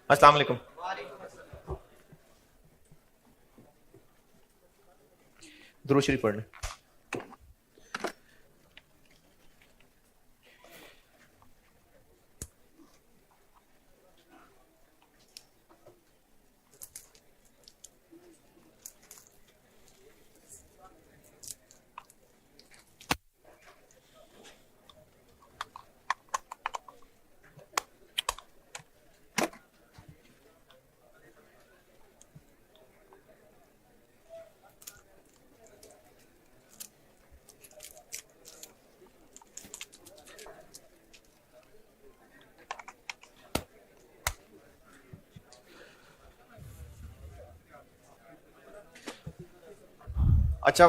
अस्सलाम वालेकुम। दुरूद शरीफ पढ़ लें। अच्छा,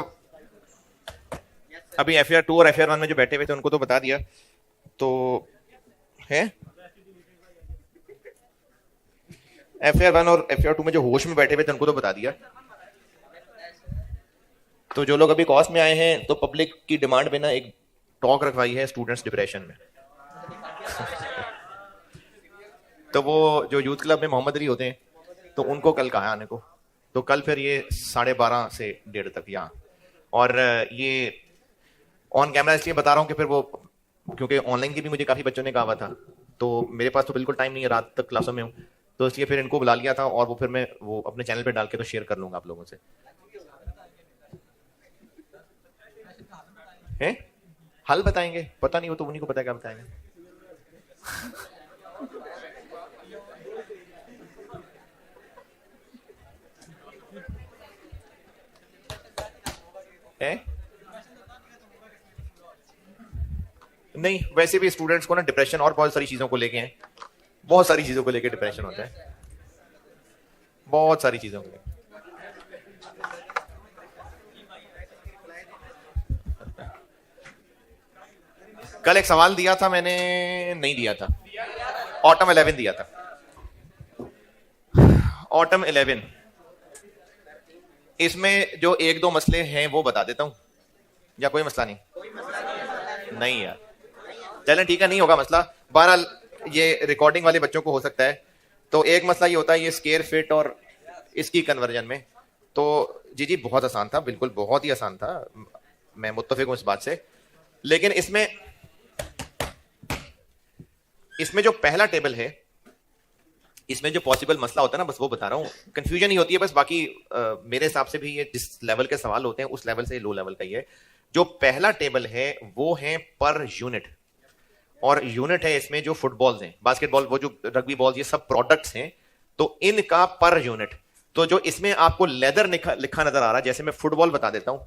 अभी FAR 2 और FAR 1 में जो बैठे हुए थे उनको तो बता दिया तो है। FAR 1 और FAR 2 में जो होश में बैठे हुए थे उनको तो बता दिया। तो जो लोग अभी कॉस्ट में आए हैं तो पब्लिक की डिमांड पे ना एक टॉक रखवाई है स्टूडेंट्स डिप्रेशन में। तो वो जो यूथ क्लब में मोहम्मद अली होते हैं तो उनको कल कहा आने को, तो कल फिर ये 12:30 से 1:30 तक यहाँ। और ये ऑन कैमरा इसलिए बता रहा हूँ कि फिर वो, क्योंकि ऑनलाइन की भी मुझे काफी बच्चों ने कहा हुआ था, तो मेरे पास तो बिल्कुल टाइम नहीं है, रात तक क्लासों में हूँ, तो इसलिए फिर इनको बुला लिया था। और वो फिर मैं वो अपने चैनल पे डाल के तो शेयर कर लूंगा आप लोगों से। हैं हल बताएंगे, पता नहीं, वो तो उन्हीं को पता है क्या बताएंगे। है नहीं, वैसे भी स्टूडेंट्स को ना डिप्रेशन और बहुत सारी चीजों को लेके हैं, बहुत सारी चीजों को लेके डिप्रेशन होता है, बहुत सारी चीजों को लेके। कल एक सवाल दिया था मैंने, नहीं दिया था, ऑटम 11 दिया था, ऑटम 11। इसमें जो एक दो मसले हैं वो बता देता हूं, या कोई मसला नहीं? नहीं यार, चलें ठीक है, नहीं होगा मसला। बहरहाल ये रिकॉर्डिंग वाले बच्चों को हो सकता है। तो एक मसला ये होता है ये स्केयर फिट और इसकी कन्वर्जन में। तो जी बहुत आसान था, बिल्कुल बहुत ही आसान था, मैं मुत्तफिक हूं इस बात से। लेकिन इसमें जो पहला टेबल है, इसमें जो पॉसिबल मसला होता है ना, बस वो बता रहा हूं। कंफ्यूजन ही होती है बस, बाकी मेरे हिसाब से भी ये जिस लेवल के सवाल होते हैं उस लेवल से लो लेवल का ही है। जो पहला टेबल है वो है पर यूनिट, और यूनिट है इसमें जो फुटबॉल्स हैं, बास्केटबॉल, वो जो रग्बी बॉल, ये सब प्रोडक्ट्स हैं, तो इनका पर यूनिट। तो जो इसमें आपको लेदर लिखा नजर आ रहा है, जैसे मैं फुटबॉल बता देता हूं,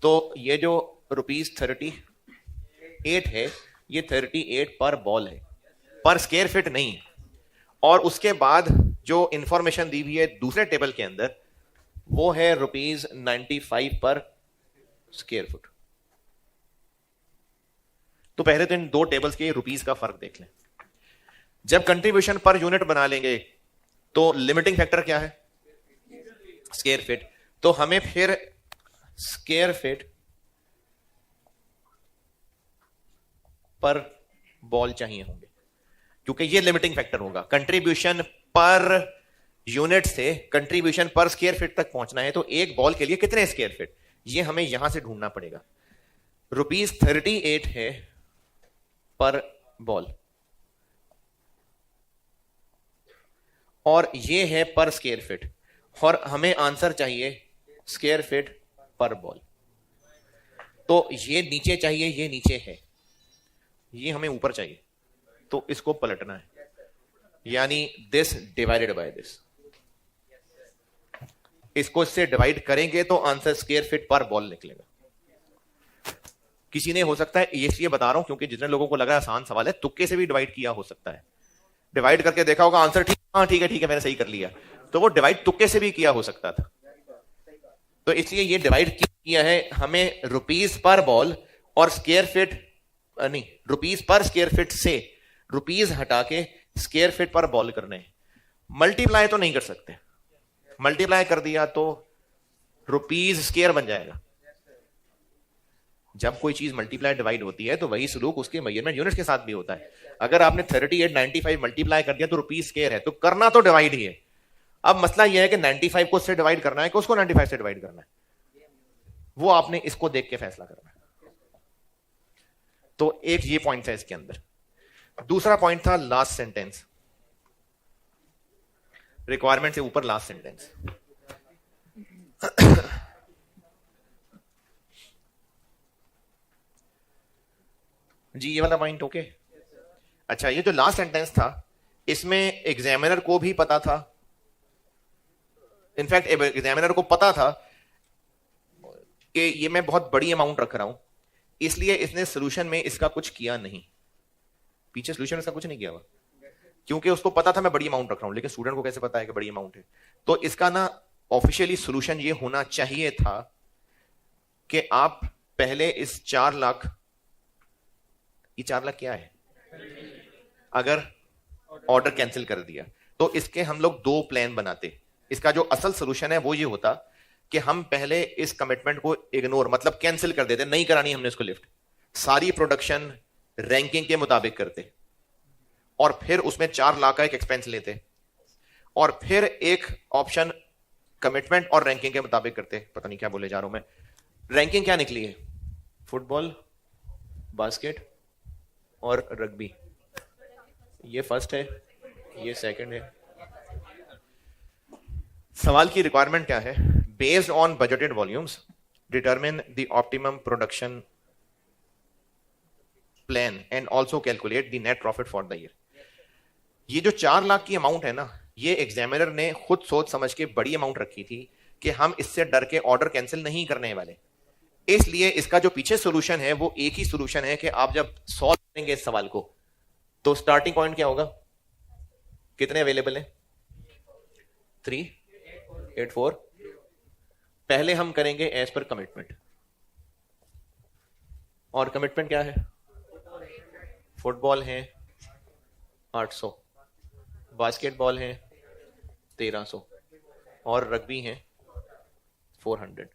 तो ये जो ₹38 है, ये 38 पर बॉल है, पर स्क्वायर फिट नहीं। और उसके बाद जो इंफॉर्मेशन दी हुई है दूसरे टेबल के अंदर, वो है ₹95 पर स्क्वायर फुट। तो पहले तो इन दो टेबल्स के रुपीस का फर्क देख लें। जब कंट्रीब्यूशन पर यूनिट बना लेंगे तो लिमिटिंग फैक्टर क्या है? Square feet. तो हमें फिर स्क्वायर फिट पर बॉल चाहिए होंगे, क्योंकि ये लिमिटिंग फैक्टर होगा। कंट्रीब्यूशन पर यूनिट से कंट्रीब्यूशन पर स्क्वायर फिट तक पहुंचना है, तो एक बॉल के लिए कितने स्क्वायर फिट, ये हमें यहां से ढूंढना पड़ेगा। ₹38 है पर बॉल, और ये है पर स्क्वायर फिट, और हमें आंसर चाहिए स्क्वायर फिट पर बॉल। तो ये नीचे चाहिए, ये नीचे है, ये हमें ऊपर चाहिए, तो इसको पलटना है, यानी दिस डिवाइडेड बाय दिस। इसको इससे डिवाइड करेंगे तो आंसर स्क्वायर फिट पर बॉल निकलेगा। किसी ने, हो सकता है, ये इसलिए बता रहा हूं क्योंकि जितने लोगों को लग रहा है आसान सवाल है, तुक्के से भी डिवाइड किया हो सकता है, डिवाइड करके देखा होगा आंसर ठीक, हाँ ठीक है मैंने सही कर लिया, तो वो डिवाइड तुक्के से भी किया हो सकता था। तो इसलिए ये डिवाइड किया है हमें रुपीस पर बॉल और स्क्वायर फिट, नहीं, रुपीस पर स्क्वायर फिट से रुपीस हटा के स्क्वायर फिट पर बॉल करने हैं। मल्टीप्लाई तो नहीं कर सकते, मल्टीप्लाई कर दिया तो रुपीस स्क्वायर बन जाएगा, जब कोई चीज मल्टीप्लाई डिवाइड होती है तो वही सलूक उसके मेजरमेंट यूनिट्स के साथ भी होता है। अगर आपने 3895 मल्टीप्लाई कर दिया तो रुपीज स्क्वायर है, तो करना तो डिवाइड ही है। अब मसला यह है कि 95 को उससे डिवाइड करना है कि उसको 95 से डिवाइड करना है, वो आपने इसको देख के फैसला करना है। तो एक ये पॉइंट है इसके अंदर। दूसरा पॉइंट था लास्ट सेंटेंस, रिक्वायरमेंट से ऊपर लास्ट सेंटेंस। जी ये वाला पॉइंट ओके। अच्छा, ये जो लास्ट सेंटेंस था इसमें एग्जामिनर को भी पता था, इनफैक्ट एग्जामिनर को पता था कि ये मैं बहुत बड़ी अमाउंट रख रहा हूं, इसलिए इसने सोल्यूशन में इसका कुछ किया नहीं। पीछे सोल्यूशन इसका कुछ नहीं किया हुआ, क्योंकि उसको पता था मैं बड़ी अमाउंट रख रहा हूं, लेकिन स्टूडेंट को कैसे पता है कि बड़ी अमाउंट है। तो इसका ना ऑफिशियली सोल्यूशन ये होना चाहिए था कि आप पहले इस 4 लाख, ये 4 लाख क्या है, अगर ऑर्डर कैंसिल कर दिया तो इसके हम लोग 2 प्लान बनाते। इसका जो असल सोल्यूशन है वो ये होता कि हम पहले इस कमिटमेंट को इग्नोर, मतलब कैंसिल कर देते, नहीं करानी हमने इसको लिफ्ट, सारी प्रोडक्शन रैंकिंग के मुताबिक करते, और फिर उसमें 4 लाख का एक एक्सपेंस लेते, और फिर एक ऑप्शन कमिटमेंट और रैंकिंग के मुताबिक करते। पता नहीं क्या बोले जा रहा हूं मैं। रैंकिंग क्या निकली है, फुटबॉल, बास्केट और रग्बी। ये फर्स्ट है, ये सेकंड है। सवाल की रिक्वायरमेंट क्या है, based on budgeted volumes determine the optimum production plan and also calculate the net profit for the year. ये जो 4 लाख की अमाउंट है ना, ये एग्जामिनर ने खुद सोच समझ के बड़ी अमाउंट रखी थी कि हम इससे डर के ऑर्डर कैंसिल नहीं करने वाले। इसलिए इसका जो पीछे सॉल्यूशन है वो एक ही सॉल्यूशन है कि आप जब सॉल्व करेंगे इस सवाल को तो स्टार्टिंग पॉइंट क्या होगा, कितने अवेलेबल है, 384। पहले हम करेंगे एज पर कमिटमेंट, और कमिटमेंट क्या है, फुटबॉल है 800, बास्केटबॉल है 1300, और रग्बी है 400।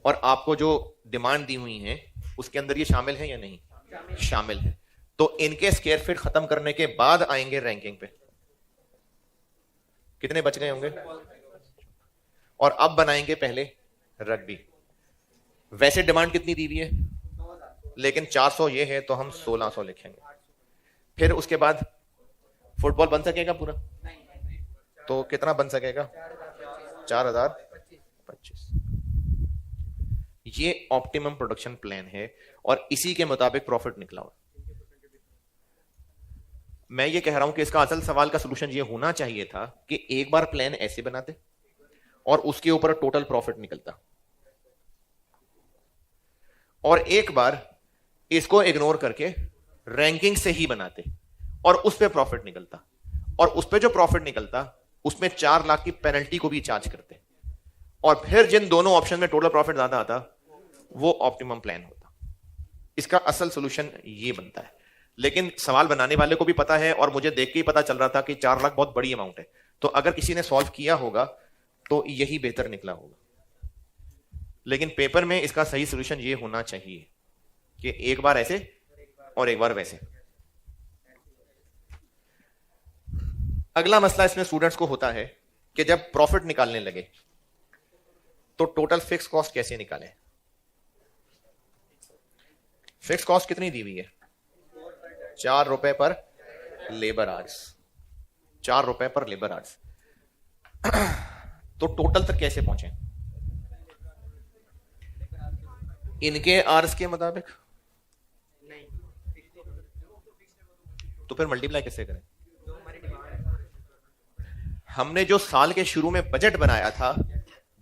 और आपको जो डिमांड दी हुई है उसके अंदर ये शामिल है या नहीं, शामिल है। तो इनके स्क्वायर फीट खत्म करने के बाद आएंगे रैंकिंग पे, कितने बच गए होंगे, और अब बनाएंगे पहले रग्बी। वैसे डिमांड कितनी दी हुई है, लेकिन 400 ये है तो हम 1600 लिखेंगे। फिर उसके बाद फुटबॉल बन सकेगा पूरा, तो कितना बन सकेगा, 4025। ये ऑप्टिमम प्रोडक्शन प्लान है और इसी के मुताबिक प्रॉफिट निकला हुआ। मैं ये कह रहा हूं कि इसका असल सवाल का सलूशन ये होना चाहिए था कि एक बार प्लान ऐसे बनाते और उसके ऊपर टोटल प्रॉफिट निकलता, और एक बार इसको इग्नोर करके रैंकिंग से ही बनाते और उस पे प्रॉफिट निकलता, और उस पे जो प्रॉफिट निकलता उसमें 4 लाख की पेनल्टी को भी चार्ज करते, और फिर जिन दोनों ऑप्शन में टोटल प्रॉफिट ज्यादा आता वो ऑप्टिमम प्लान होता। इसका असल सॉल्यूशन ये बनता है। लेकिन सवाल बनाने वाले को भी पता है और मुझे देख के ही पता चल रहा था कि 4 लाख बहुत बड़ी अमाउंट है, तो अगर किसी ने सॉल्व किया होगा तो यही बेहतर निकला होगा। लेकिन पेपर में इसका सही सॉल्यूशन ये होना चाहिए कि एक बार ऐसे और एक बार वैसे। अगला मसला इसमें स्टूडेंट्स को होता है कि जब प्रॉफिट निकालने लगे तो टोटल फिक्स कॉस्ट कैसे निकालें। फिक्स कॉस्ट कितनी दी हुई है, 4 रुपए पर लेबर आवर्स, 4 रुपए पर लेबर आवर्स। तो टोटल तक कैसे पहुंचे, इनके आवर्स के मुताबिक, तो फिर मल्टीप्लाई कैसे करें। हमने जो साल के शुरू में बजट बनाया था,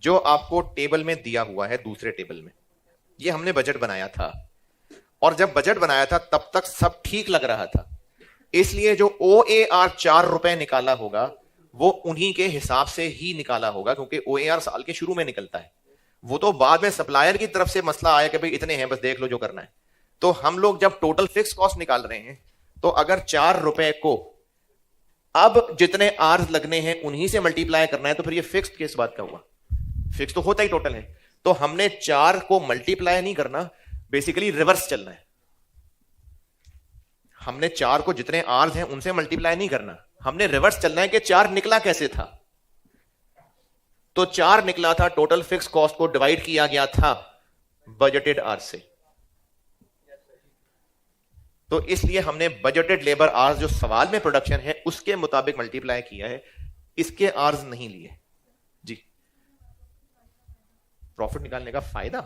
जो आपको टेबल में दिया हुआ है दूसरे टेबल में, ये हमने बजट बनाया था, और जब बजट बनाया था तब तक सब ठीक लग रहा था। इसलिए जो OAR 4 रुपए निकाला होगा वो उन्हीं के हिसाब से ही निकाला होगा, क्योंकि OAR साल के शुरू में निकलता है। वो तो बाद में सप्लायर की तरफ से मसला आया कि भाई इतने हैं, बस देख लो जो करना है। तो हम लोग जब टोटल फिक्स कॉस्ट निकाल रहे हैं तो अगर 4 रुपए को अब जितने आर्स लगने हैं उन्हीं से मल्टीप्लाई करना है, तो फिर ये फिक्स किस बात का हुआ, फिक्स तो होता ही टोटल है। तो हमने 4 को मल्टीप्लाई नहीं करना, बेसिकली रिवर्स चलना है। हमने 4 को जितने आर्स हैं उनसे मल्टीप्लाई नहीं करना, हमने रिवर्स चलना है कि 4 निकला कैसे था। तो 4 निकला था, टोटल फिक्स कॉस्ट को डिवाइड किया गया था बजटेड आर्स से। तो इसलिए हमने बजटेड लेबर आवर्स जो सवाल में प्रोडक्शन है उसके मुताबिक मल्टीप्लाई किया है, इसके आवर्स नहीं लिए। जी, प्रॉफिट निकालने का फायदा।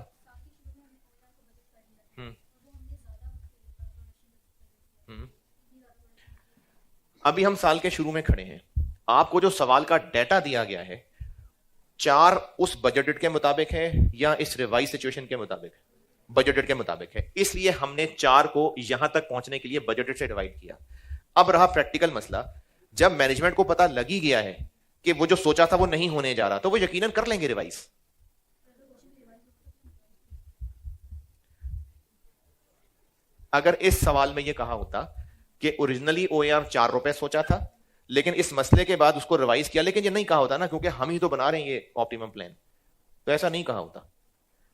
अभी हम साल के शुरू में खड़े हैं, आपको जो सवाल का डेटा दिया गया है 4 उस बजटेड के मुताबिक है या इस रिवाइज सिचुएशन के मुताबिक है? बजटेड के मुताबिक है, इसलिए हमने 4 को यहां तक पहुंचने के लिए बजटेड से डिवाइड किया। अब रहा प्रैक्टिकल मसला, जब मैनेजमेंट को पता लगी गया है कि वो जो सोचा था वो नहीं होने जा रहा, तो वो यकीनन कर लेंगे रिवाइज। अगर इस सवाल में ये कहा होता कि ओरिजिनली ओएआर 4 रुपए सोचा था, लेकिन इस मसले के बाद उसको रिवाइज किया, लेकिन ये नहीं कहा होता ना, क्योंकि हम ही तो बना रहे हैं ये ऑप्टिमम प्लान, तो ऐसा नहीं कहा होता।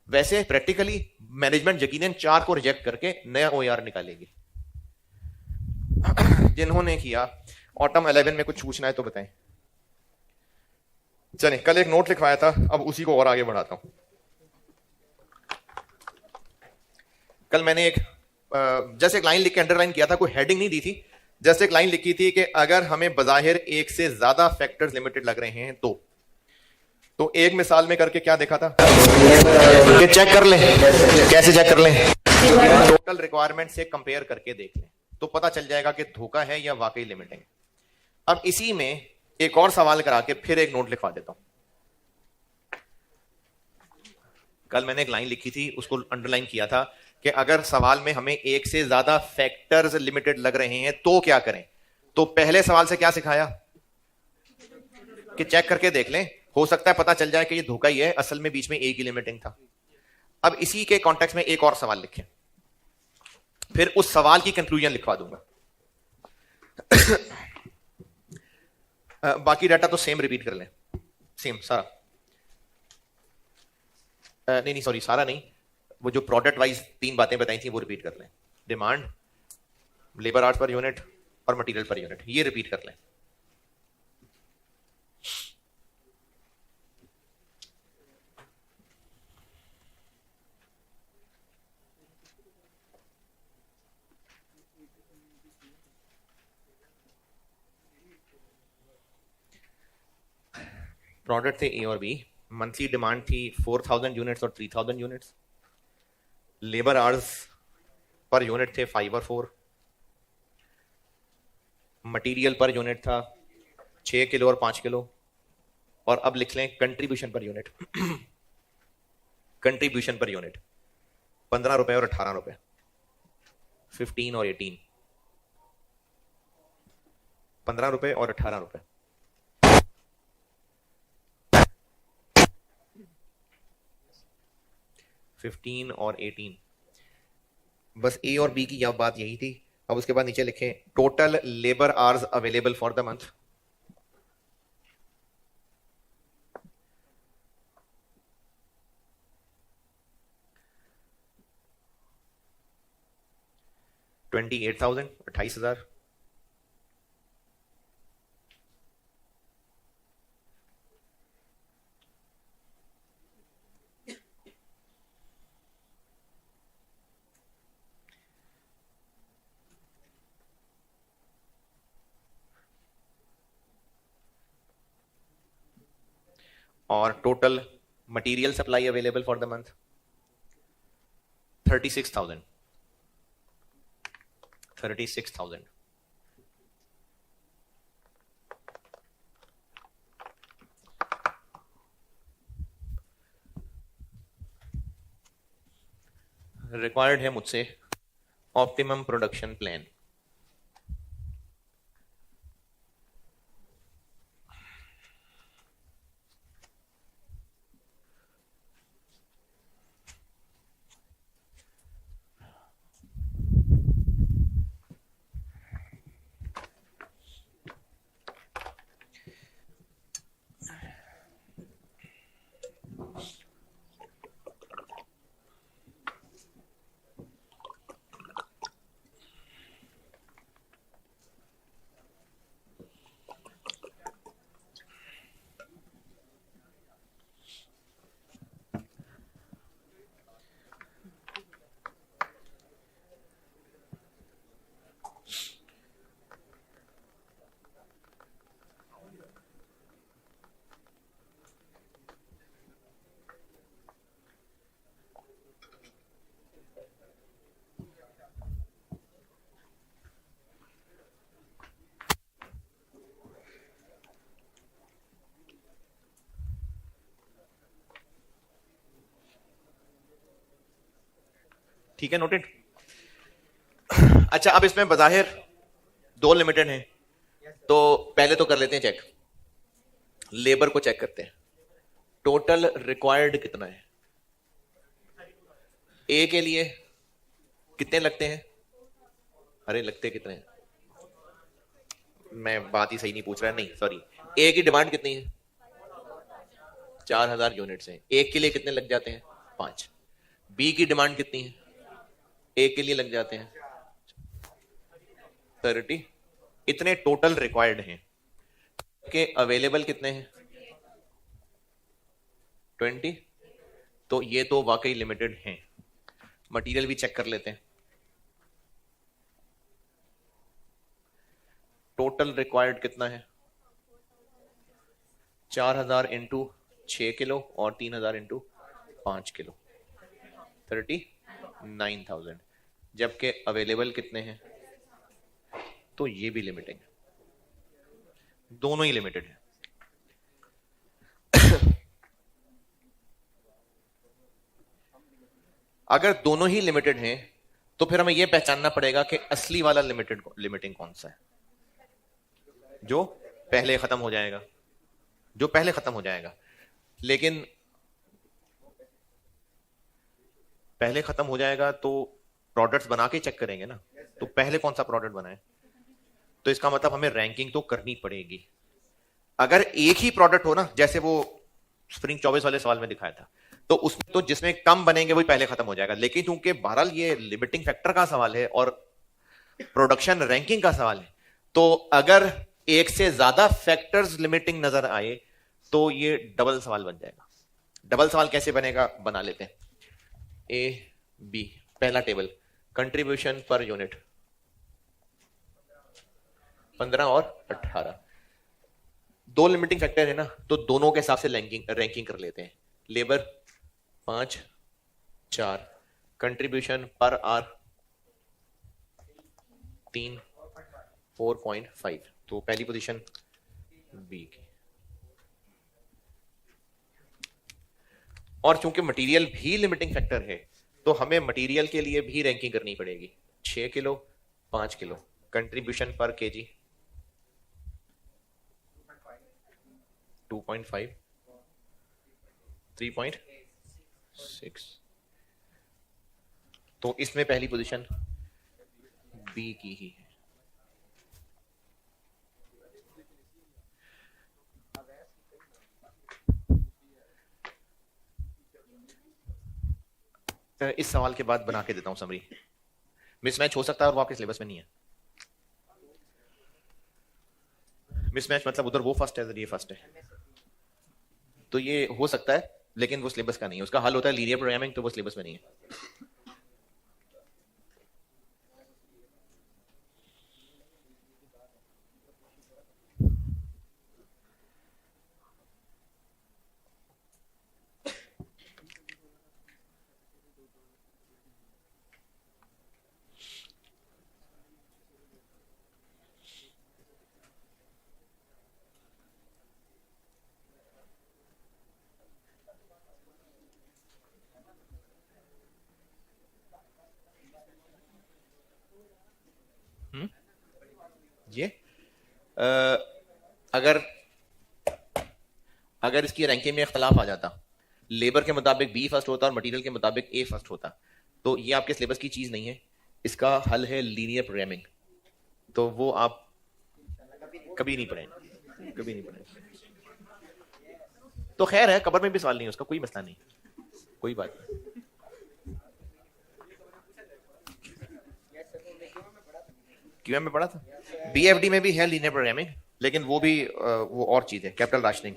वैसे प्रैक्टिकली मैनेजमेंट यकीनन 4 को रिजेक्ट करके नया ओआर निकालेगी। जिन्होंने किया ऑटम 11 में कुछ पूछना है तो बताएं। चलिए, कल एक नोट लिखवाया था, अब उसी को और आगे बढ़ाता हूं। कल मैंने एक जैसे एक लाइन लिख के अंडरलाइन किया था, कोई हेडिंग नहीं दी थी, जैसे एक लाइन लिखी थी कि अगर हमें बजाहिर एक से ज्यादा फैक्टर्स लिमिटेड लग रहे हैं तो एक मिसाल में करके क्या देखा था कि चेक कर लें। कैसे चेक कर लें? टोटल रिक्वायरमेंट से कंपेयर करके देख लें, तो पता चल जाएगा कि धोखा है या वाकई लिमिटिंग है। अब इसी में एक और सवाल करा के फिर एक नोट लिखवा देता हूं। कल मैंने एक लाइन लिखी थी, उसको अंडरलाइन किया था कि अगर सवाल में हमें एक से ज्यादा फैक्टर्स लिमिटेड लग रहे हैं तो क्या करें। तो पहले सवाल से क्या सिखाया कि चेक करके देख लें, हो सकता है पता चल जाए कि ये धोखा ही है, असल में बीच में एक ही लिमिटिंग था। अब इसी के कॉन्टेक्स्ट में एक और सवाल लिखें, फिर उस सवाल की कंक्लूजन लिखवा दूंगा। बाकी डाटा तो सेम रिपीट कर लें, सेम सारा। नहीं सॉरी, सारा नहीं, वो जो प्रोडक्ट वाइज 3 बातें बताई थी वो रिपीट कर लें। Demand, labour hours per unit और मटेरियल पर यूनिट, ये रिपीट कर लें। प्रोडक्ट थे ए और बी, मंथली डिमांड थी 4000 यूनिट्स और 3000 units, labour hours per unit थे 5 और 4, मटेरियल पर यूनिट था 6 किलो और 5 किलो, और अब लिख लें contribution per unit. Contribution per unit 15 रुपए और 18 रुपए, 15 और 18, 15 रुपए और 18 रुपए। और 18, बस ए और बी की यह बात यही थी। अब उसके बाद नीचे लिखें total labour hours available for the month. $28,000, 28,000। और total material supply available for the month 36,000। 36,000। Required है मुझसे ऑप्टिमम प्रोडक्शन प्लान। ठीक है, नोटेड। अच्छा, अब इसमें बज़ाहिर दो लिमिटेड हैं, तो पहले तो कर लेते हैं चेक, लेबर को चेक करते हैं। टोटल रिक्वायर्ड कितना है? ए के लिए कितने लगते हैं? अरे लगते कितने हैं, मैं बात ही सही नहीं पूछ रहा, नहीं सॉरी। ए की डिमांड कितनी है? 4000 यूनिट्स हैं। एक के लिए कितने लग जाते हैं? 5। बी की डिमांड कितनी है? एक के लिए लग जाते हैं 30। इतने टोटल रिक्वायर्ड हैं के अवेलेबल कितने हैं? 20। तो ये तो वाकई लिमिटेड हैं। मटेरियल भी चेक कर लेते हैं। टोटल रिक्वायर्ड कितना है? 4000 इंटू 6 किलो और 3000 इंटू 5 किलो, 39,000। जबकि अवेलेबल कितने हैं? तो ये भी लिमिटेड है, दोनों ही लिमिटेड है। अगर दोनों ही लिमिटेड हैं तो फिर हमें यह पहचानना पड़ेगा कि असली वाला लिमिटिंग कौन सा है, जो पहले खत्म हो जाएगा, जो पहले खत्म हो जाएगा। लेकिन पहले खत्म हो जाएगा तो प्रोडक्ट्स बना के चेक करेंगे ना, तो पहले कौन सा प्रोडक्ट बनाए, तो इसका मतलब हमें रैंकिंग तो करनी पड़ेगी। अगर एक ही प्रोडक्ट हो ना, जैसे वो स्प्रिंग 24 वाले सवाल में दिखाया था, तो उसमें तो जिसमें कम बनेंगे वही पहले खत्म हो जाएगा। लेकिन चूंकि बहरहाल ये लिमिटिंग फैक्टर का सवाल है और प्रोडक्शन रैंकिंग का सवाल है, तो अगर एक से ज्यादा फैक्टर्स लिमिटिंग नजर आए तो ये डबल सवाल बन जाएगा। डबल सवाल कैसे बनेगा, बना लेते हैं। ए बी, पहला टेबल, कंट्रीब्यूशन पर यूनिट 15 और 18। दो लिमिटिंग फैक्टर है ना, तो दोनों के हिसाब से रैंकिंग कर लेते हैं। लेबर 5 4, कंट्रीब्यूशन पर आर 3 4.5, तो पहली पोजीशन बी की। और चूंकि मटेरियल भी लिमिटिंग फैक्टर है तो हमें मटेरियल के लिए भी रैंकिंग करनी पड़ेगी। 6 किलो 5 किलो, कंट्रीब्यूशन पर केजी 2.5 3.6, तो इसमें पहली पोजीशन बी की ही है। इस सवाल के बाद बना के देता हूं समरी। मिसमैच हो सकता है और वो आपके सिलेबस में नहीं है। मिसमैच मतलब उधर वो फर्स्ट है, इधर ये फर्स्ट है, तो ये हो सकता है, लेकिन वो सिलेबस का नहीं है। उसका हल होता है लीनियर प्रोग्रामिंग, तो वो सिलेबस में नहीं है। ये अगर इसकी रैंकिंग में इख्तलाफ आ जाता, लेबर के मुताबिक बी फर्स्ट होता और मटेरियल के मुताबिक ए फर्स्ट होता, तो ये आपके सिलेबस की चीज नहीं है। इसका हल है लीनियर प्रोग्रामिंग, तो वो आप कभी नहीं पढ़ेंगे, कभी नहीं पढ़ेंगे। तो खैर है, कबर में भी सवाल नहीं है, उसका कोई मसला नहीं, कोई बात नहीं। क्यूएम में पढ़ा था, बीएफडी में भी है लीनियर प्रोग्रामिंग, लेकिन वो भी वो और चीज है, कैपिटल राशनिंग।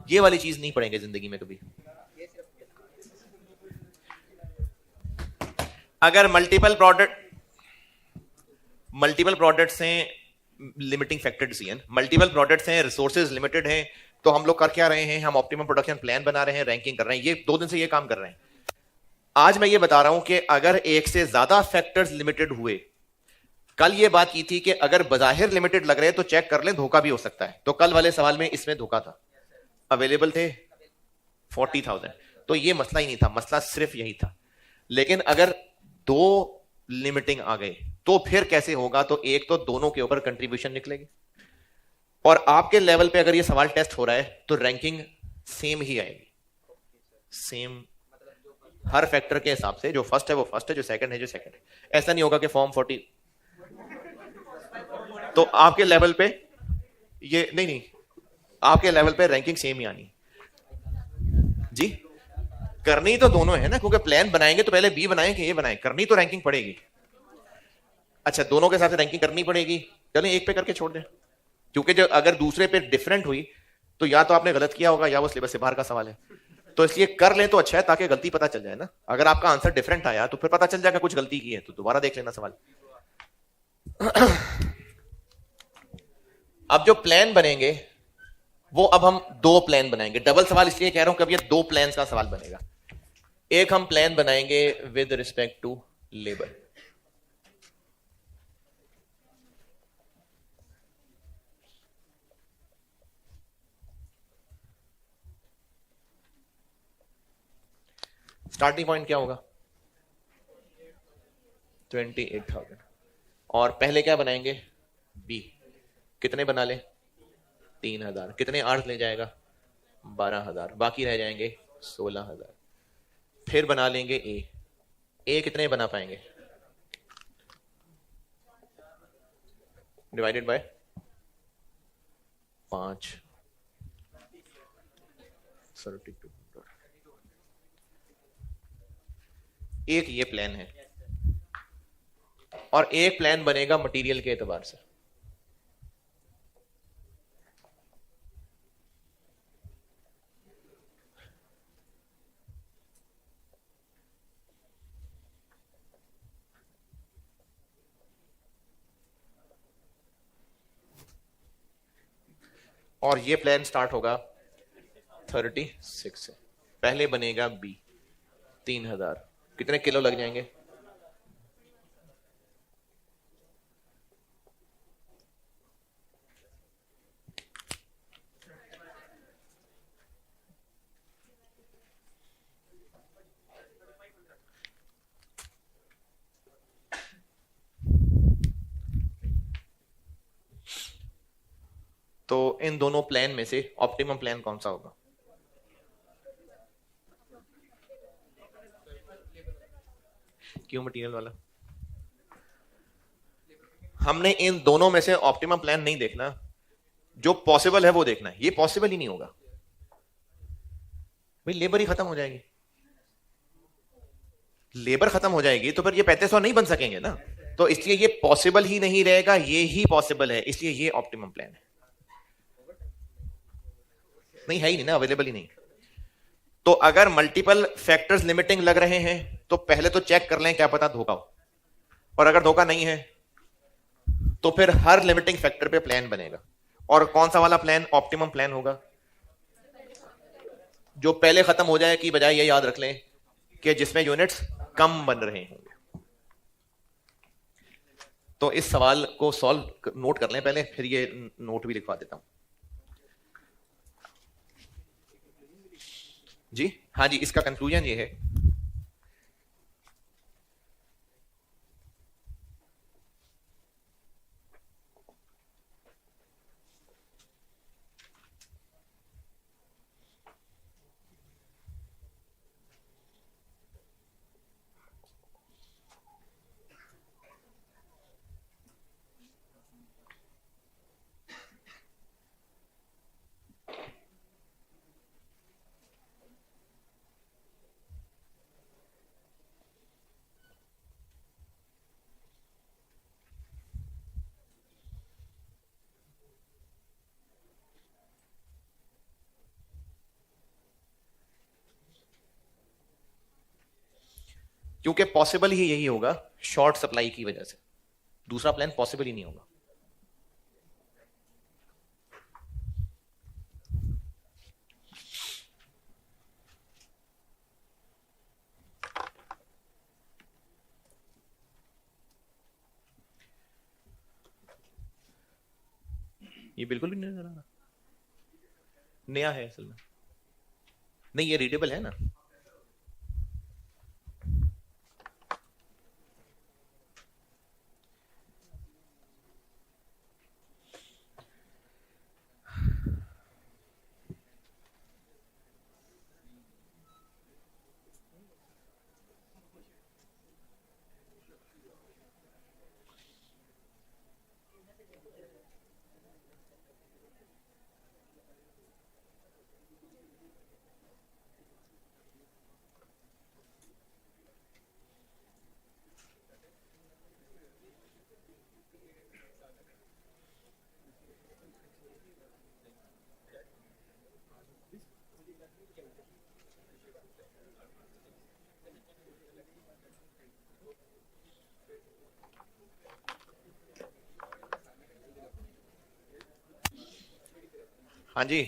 ये वाली चीज नहीं पढ़ेंगे जिंदगी में कभी। अगर मल्टीपल प्रोडक्ट्स हैं, limiting factor decision, multiple products हैं, रिसोर्सेज लिमिटेड हैं, तो हम लोग कर क्या रहे हैं, हम ऑप्टिमम प्रोडक्शन प्लान बना रहे हैं, रैंकिंग कर रहे हैं। ये 2 दिन से ये काम कर रहे हैं। आज मैं ये बता रहा हूं कि अगर एक से ज्यादा फैक्टर्स लिमिटेड हुए, कल ये बात की थी कि अगर बजाहिर लिमिटेड लग रहे हैं तो चेक कर लें, धोखा भी हो सकता है। तो कल वाले सवाल में इसमें धोखा था, अवेलेबल थे 40,000, तो ये मसला ही नहीं था, मसला सिर्फ यही था। लेकिन अगर दो लिमिटिंग आ गई, तो फिर कैसे होगा? तो एक तो दोनों के ऊपर कंट्रीब्यूशन निकलेगी, और आपके लेवल पे अगर ये सवाल टेस्ट हो रहा है तो रैंकिंग सेम ही आएगी, सेम हर फैक्टर के हिसाब से। जो फर्स्ट है वो फर्स्ट है, जो सेकंड है जो सेकंड है। ऐसा नहीं होगा कि फॉर्म 40 तो आपके लेवल पे ये नहीं नहीं, आपके लेवल पे रैंकिंग सेम ही आनी जी। करनी तो दोनों है ना, क्योंकि प्लान बनाएंगे तो पहले बी बनाएं कि ए बनाएं, करनी तो रैंकिंग पड़ेगी। अच्छा, दोनों के साथ रैंकिंग करनी पड़ेगी, चलें एक पे करके छोड़ दें, क्योंकि जो अगर दूसरे पे डिफरेंट हुई तो या तो आपने गलत किया होगा या वो सिलेबस से बाहर का सवाल है। तो इसलिए कर लें तो अच्छा है, ताकि गलती पता चल जाए ना। अगर आपका आंसर डिफरेंट आया तो फिर पता चल जाएगा कुछ गलती की है, तो दोबारा देख लेना सवाल। अब जो प्लान बनेंगे वो अब हम दो प्लान बनाएंगे। डबल सवाल इसलिए कह रहा हूं कि अब ये दो प्लान का सवाल बनेगा। एक हम प्लान बनाएंगे with respect to labour, starting point क्या होगा? 28,000। और पहले क्या बनाएंगे? बी। कितने बना ले? 3,000। कितने आर्स ले जाएगा? 12,000। बाकी रह जाएंगे 16,000। फिर बना लेंगे ए। ए कितने बना पाएंगे? Divided by 5, 32। एक ये प्लान है, और एक प्लान बनेगा मटेरियल के एतबार से। और ये प्लान स्टार्ट होगा 36 से। पहले बनेगा बी 3,000। कितने किलो लग जाएंगे? तो इन दोनों प्लान में से ऑप्टिमम प्लान कौन सा होगा? क्यों मटेरियल वाला? हमने इन दोनों में से ऑप्टिमम प्लान नहीं देखना, जो पॉसिबल है वो देखना है। ये पॉसिबल ही नहीं होगा भाई, लेबर ही खत्म हो जाएगी। लेबर खत्म हो जाएगी तो फिर ये 3500 नहीं बन सकेंगे ना। तो इसलिए ये पॉसिबल ही नहीं रहेगा, ये ही पॉसिबल है, इसलिए ये ऑप्टिमम प्लान है। नहीं है ही नहीं ना, अवेलेबल ही नहीं। तो अगर मल्टीपल फैक्टर्स लिमिटिंग लग रहे हैं तो पहले तो चेक कर लें, क्या पता धोखा हो। और अगर धोखा नहीं है तो फिर हर लिमिटिंग फैक्टर पे प्लान बनेगा। और कौन सा वाला प्लान ऑप्टिमम प्लान होगा? जो पहले खत्म हो जाए की बजाय ये याद रख लें कि जिसमें यूनिट्स कम बन रहे होंगे। तो इस सवाल को सॉल्व नोट कर लें पहले, फिर ये नोट भी लिखवा देता हूं जी। हाँ जी, इसका कंक्लूजन ये है क्योंकि पॉसिबल ही यही होगा शॉर्ट सप्लाई की वजह से, दूसरा प्लान पॉसिबल ही नहीं होगा। ये बिल्कुल भी नहीं नजर आ रहा, नया है असल में। नहीं, ये रीडेबल है ना। हाँ जी।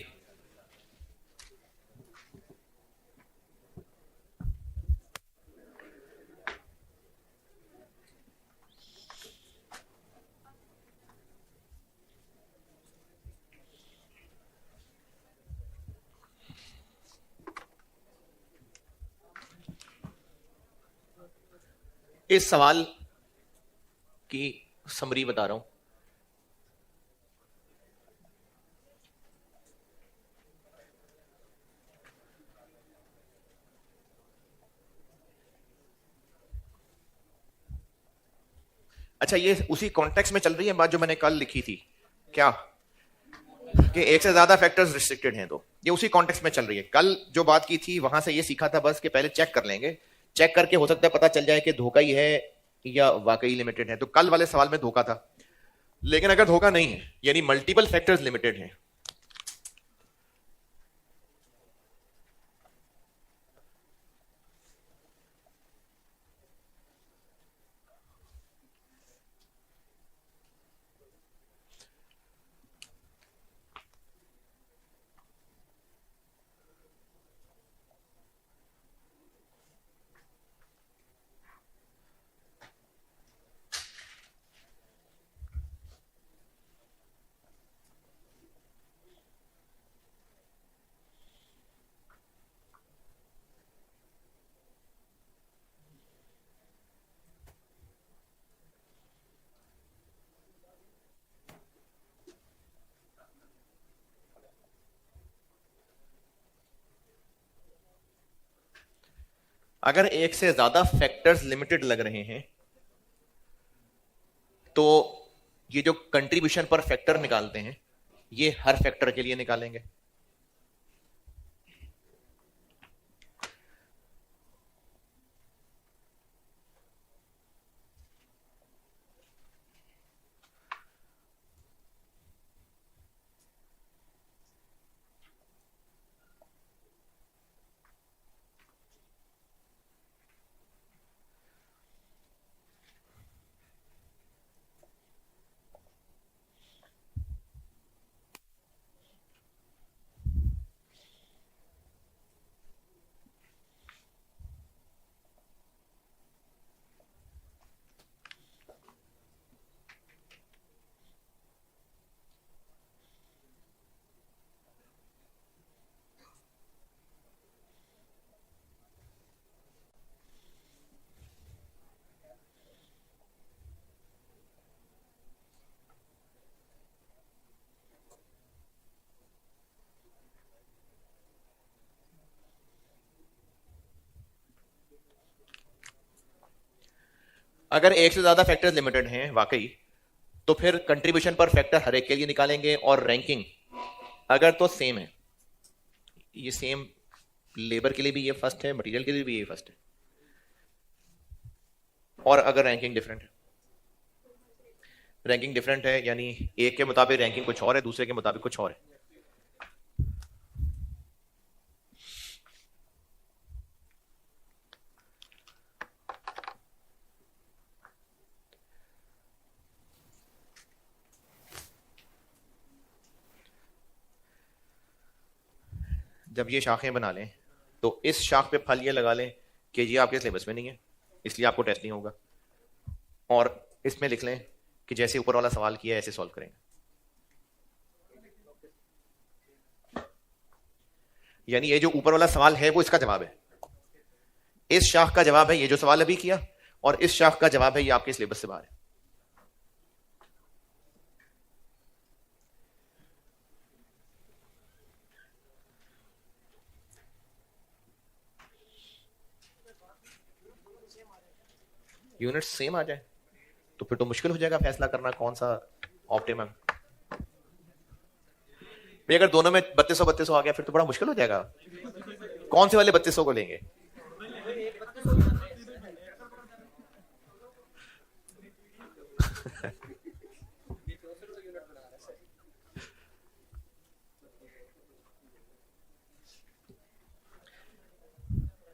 इस सवाल की समरी बता रहा हूं। अच्छा, ये उसी कॉन्टेक्स्ट में चल रही है बात जो मैंने कल लिखी थी क्या, कि एक से ज्यादा फैक्टर्स रिस्ट्रिक्टेड हैं, तो ये उसी कॉन्टेक्स्ट में चल रही है। कल जो बात की थी वहां से ये सीखा था बस कि पहले चेक कर लेंगे, चेक करके हो सकता है पता चल जाए कि धोखा ही है या वाकई लिमिटेड है। तो कल वाले सवाल में धोखा था, लेकिन अगर धोखा नहीं है यानी मल्टीपल फैक्टर्स लिमिटेड हैं, अगर एक से ज्यादा फैक्टर्स लिमिटेड लग रहे हैं तो ये जो कंट्रीब्यूशन पर फैक्टर निकालते हैं ये हर फैक्टर के लिए निकालेंगे। अगर एक से ज्यादा फैक्टर्स लिमिटेड हैं वाकई, तो फिर कंट्रीब्यूशन पर फैक्टर हर एक के लिए निकालेंगे, और रैंकिंग अगर तो सेम है, ये सेम लेबर के लिए भी ये फर्स्ट है, मटेरियल के लिए भी ये फर्स्ट है, और अगर रैंकिंग डिफरेंट है, रैंकिंग डिफरेंट है यानी एक के मुताबिक रैंकिंग कुछ और है, दूसरे के मुताबिक कुछ और है। जब ये शाखें बना लें तो इस शाख पे फल ये लगा लें कि ये आपके सिलेबस में नहीं है, इसलिए आपको टेस्ट नहीं होगा, और इसमें लिख लें कि जैसे ऊपर वाला सवाल किया है ऐसे सॉल्व करेंगे। यानी ये जो ऊपर वाला सवाल है वो इसका जवाब है, इस शाख का जवाब है ये जो सवाल अभी किया, और इस शाख का जवाब है ये आपके सिलेबस से बाहर है। यूनिट सेम आ जाए तो फिर तो मुश्किल हो जाएगा फैसला करना कौन सा ऑप्टिमम। भाई अगर दोनों में 3200 आ गया फिर तो बड़ा मुश्किल हो जाएगा, कौन से वाले 3200 को लेंगे।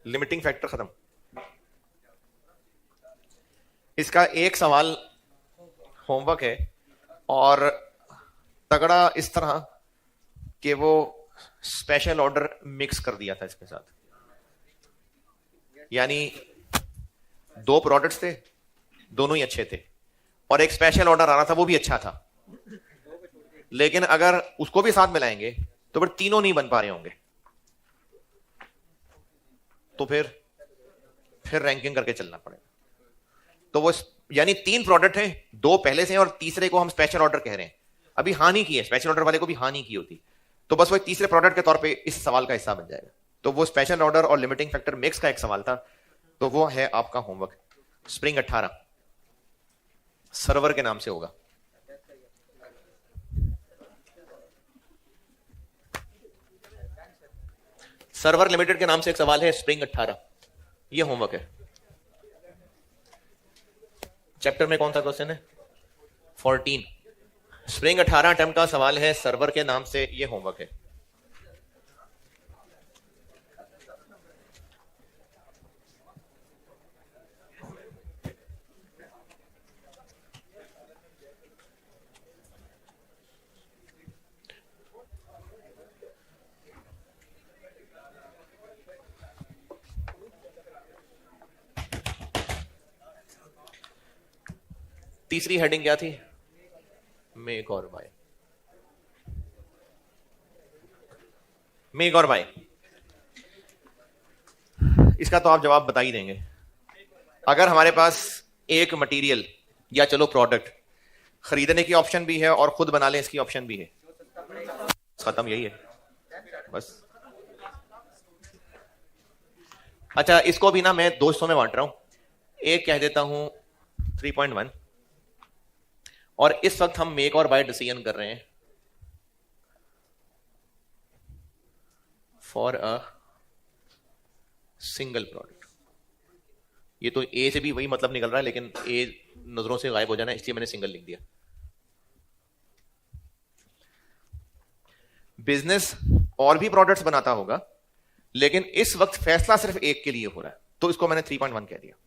लिमिटिंग फैक्टर खत्म। इसका एक सवाल होमवर्क है और तगड़ा इस तरह कि वो स्पेशल ऑर्डर मिक्स कर दिया था इसके साथ। यानी दो प्रोडक्ट्स थे, दोनों ही अच्छे थे, और एक स्पेशल ऑर्डर आ रहा था वो भी अच्छा था, लेकिन अगर उसको भी साथ मिलाएंगे तो फिर तीनों नहीं बन पा रहे होंगे, तो फिर रैंकिंग करके चलना पड़ेगा। तो वो यानी तीन प्रोडक्ट हैं, दो पहले से हैं और तीसरे को हम स्पेशल ऑर्डर कह रहे हैं। अभी हाँ नहीं की है, स्पेशल ऑर्डर वाले को भी हाँ नहीं की होती, तो बस वो तीसरे प्रोडक्ट के तौर पे इस सवाल का हिस्सा बन जाएगा। तो वो स्पेशल ऑर्डर और लिमिटिंग फैक्टर मिक्स का एक सवाल था, तो वो है आपका होमवर्क। स्प्रिंग 18 सर्वर के नाम से होगा। सर्वर लिमिटेड के नाम से एक सवाल है, स्प्रिंग 18, ये होमवर्क है। चैप्टर में कौन सा क्वेश्चन है? 14। स्प्रिंग 18 अटेम्प्ट का सवाल है, सर्वर के नाम से, ये होमवर्क है। तीसरी हेडिंग क्या थी? मेक और बाय। मेक और बाय, इसका तो आप जवाब बता ही देंगे। अगर हमारे पास एक मटेरियल या चलो प्रोडक्ट खरीदने की ऑप्शन भी है और खुद बना लें इसकी ऑप्शन भी है, खत्म, यही है बस। अच्छा, इसको भी ना मैं दो हिस्सों में बांट रहा हूं। एक कह देता हूं 3.1, और इस वक्त हम मेक और बाय डिसीजन कर रहे हैं फॉर अ सिंगल प्रोडक्ट। ये तो ए से भी वही मतलब निकल रहा है, लेकिन ए नजरों से गायब हो जाना है, इसलिए मैंने सिंगल लिख दिया। बिजनेस और भी प्रोडक्ट्स बनाता होगा, लेकिन इस वक्त फैसला सिर्फ एक के लिए हो रहा है, तो इसको मैंने 3.1 कह दिया।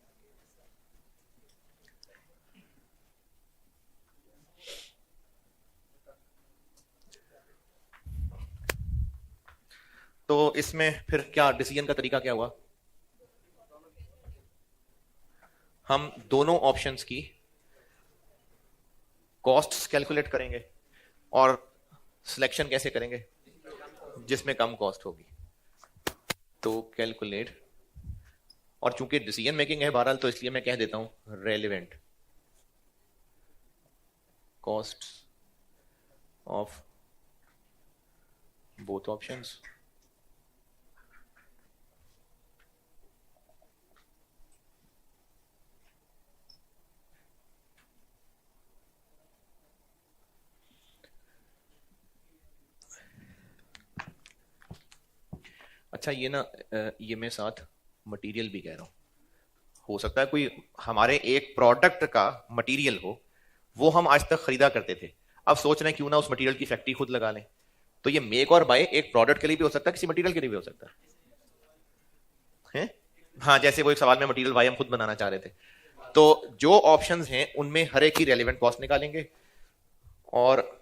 तो इसमें फिर क्या डिसीजन का तरीका क्या हुआ? हम दोनों ऑप्शंस की कॉस्ट्स कैलकुलेट करेंगे और सिलेक्शन कैसे करेंगे जिसमें कम कॉस्ट होगी। तो कैलकुलेट, और चूंकि डिसीजन मेकिंग है बहरहाल, तो इसलिए मैं कह देता हूं relevant cost of both options. अच्छा, ये ना ये मैं साथ मटेरियल भी कह रहा हूं। हो सकता है कोई हमारे एक प्रोडक्ट का मटेरियल हो, वो हम आज तक खरीदा करते थे, अब सोच रहे हैं क्यों ना उस मटेरियल की फैक्ट्री खुद लगा लें। तो ये मेक और बाय एक प्रोडक्ट के लिए भी हो सकता है, किसी मटेरियल के लिए भी हो सकता है। हाँ, जैसे वो एक सवाल में मटेरियल वाई हम खुद बनाना चाह रहे थे। तो जो ऑप्शंस हैं उनमें हर एक की रेलेवेंट कॉस्ट निकालेंगे, और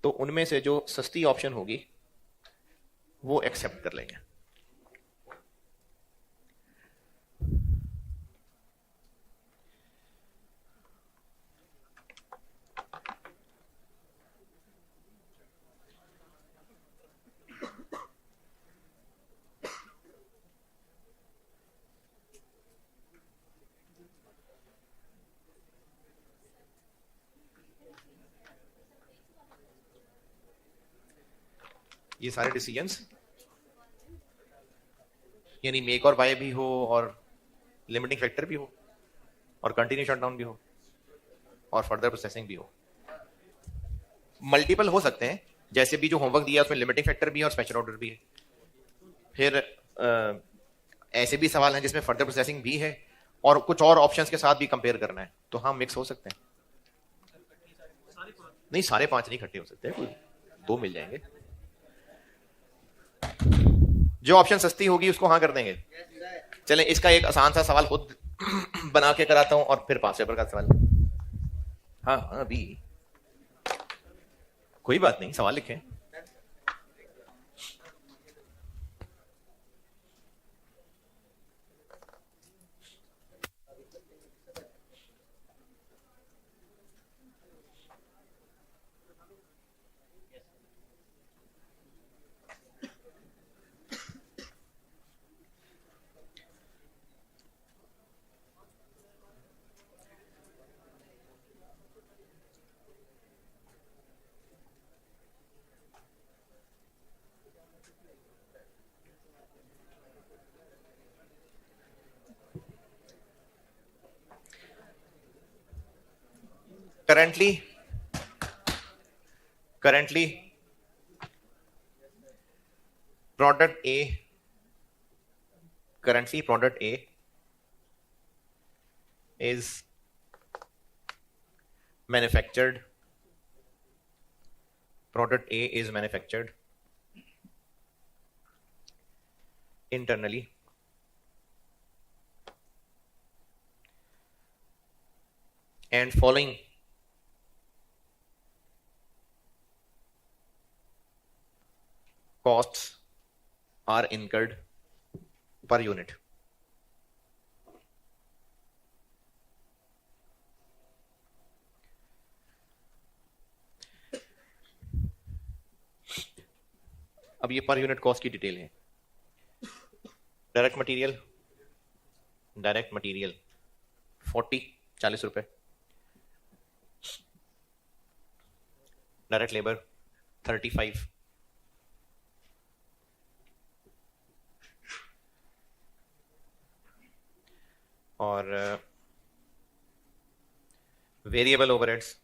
तो उनमें से जो सस्ती ऑप्शन होगी वो एक्सेप्ट कर लेंगे। ये सारे डिसीजंस यानी मेक और बाय भी हो, और लिमिटिंग फैक्टर भी हो, और कंटिन्यू शटडाउन भी हो, और फर्दर प्रोसेसिंग भी हो, मल्टीपल हो सकते हैं। जैसे भी जो होमवर्क दिया उसमें लिमिटिंग फैक्टर भी है और स्पेशल ऑर्डर भी है। फिर ऐसे भी सवाल हैं जिसमें फर्दर प्रोसेसिंग भी है और कुछ और ऑप्शंस के साथ भी कंपेयर करना है, तो हाँ मिक्स हो सकते हैं। नहीं, 5.5 नहीं इकट्ठे हो सकते, कोई 2 मिल जाएंगे। जो ऑप्शन सस्ती होगी उसको हाँ कर देंगे। चलें, इसका एक आसान सा सवाल खुद बना के कराता हूं और फिर पास पेपर का सवाल। हाँ हाँ, अभी कोई बात नहीं, सवाल लिखें। currently product A is manufactured internally and following costs are incurred per unit. अब ये पर यूनिट कॉस्ट की डिटेल है। डायरेक्ट मटेरियल 40 रुपए, डायरेक्ट लेबर 35, और वेरिएबल ओवरहेड्स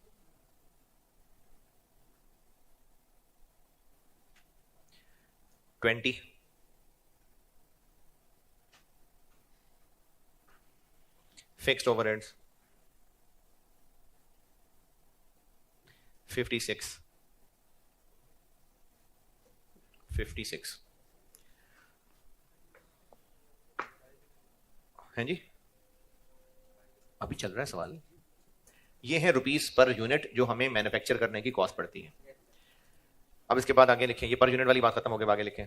20, फिक्स्ड ओवरहेड्स 56। हैं जी, अभी चल रहा है सवाल। ये है रुपीस पर यूनिट जो हमें मैन्युफैक्चर करने की कॉस्ट पड़ती है। अब इसके बाद आगे लिखें, ये पर यूनिट वाली बात खत्म हो गई, आगे लिखें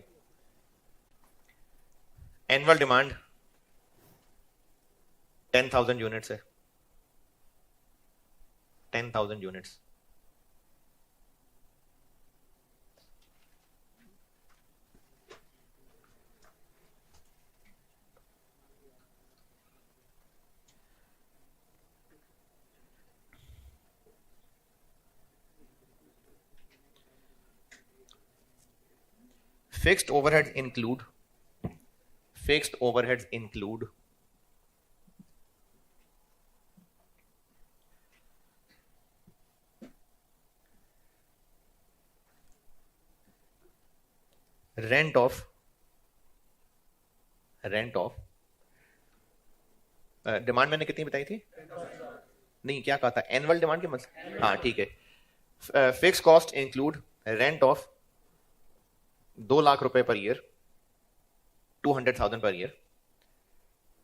एनुअल डिमांड 10,000 यूनिट्स है। 10,000 units, fixed overheads include rent of demand मैंने कितनी बताई थी? नहीं, क्या कहा था? एनुअल डिमांड के मतलब, हाँ ठीक है। Fix cost include rent of 2 lakh रुपए per year, 200,000 per year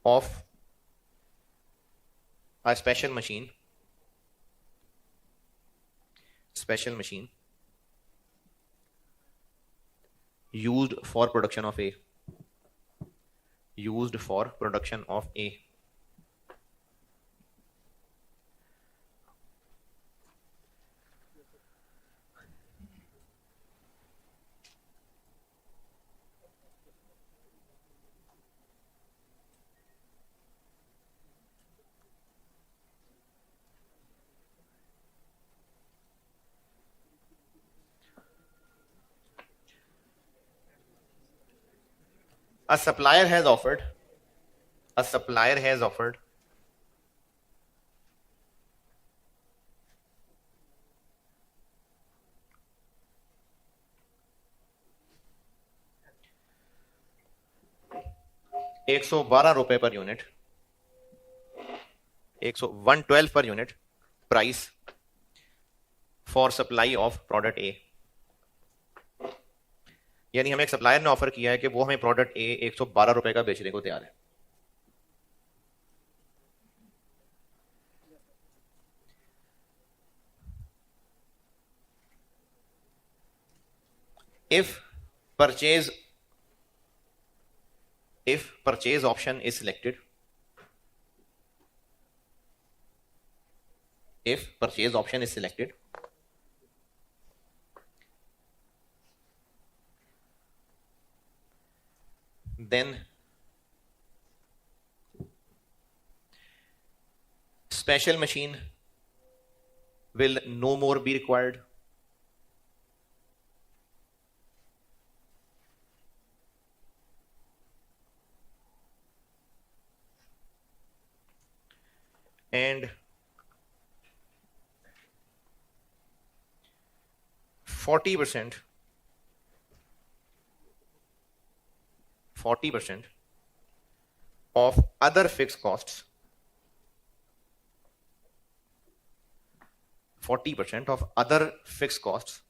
of a special machine used for production of A A supplier has offered 112 रुपए per unit, 112 per unit price for supply of product ए, यानी हमें एक supplier ने offer किया है कि वो हमें प्रोडक्ट ए 112 रुपए का बेचने को तैयार है। if purchase option is selected, then special machine will no more be required. And 40% of other fixed costs, 40% of other fixed costs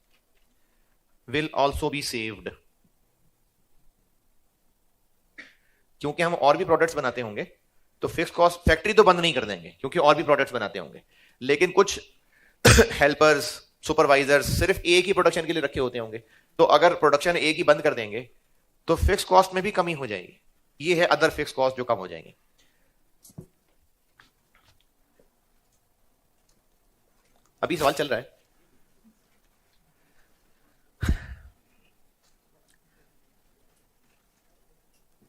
will also be saved. क्योंकि हम और भी प्रोडक्ट्स बनाते होंगे तो फिक्स कॉस्ट फैक्ट्री तो बंद नहीं कर देंगे क्योंकि और भी प्रोडक्ट्स बनाते होंगे, लेकिन कुछ हेल्पर्स सुपरवाइजर्स सिर्फ एक ही प्रोडक्शन के लिए रखे होते होंगे, तो अगर प्रोडक्शन एक ही बंद कर देंगे तो फिक्स कॉस्ट में भी कमी हो जाएगी। ये है अदर फिक्स कॉस्ट जो कम हो जाएंगे। अभी सवाल चल रहा है।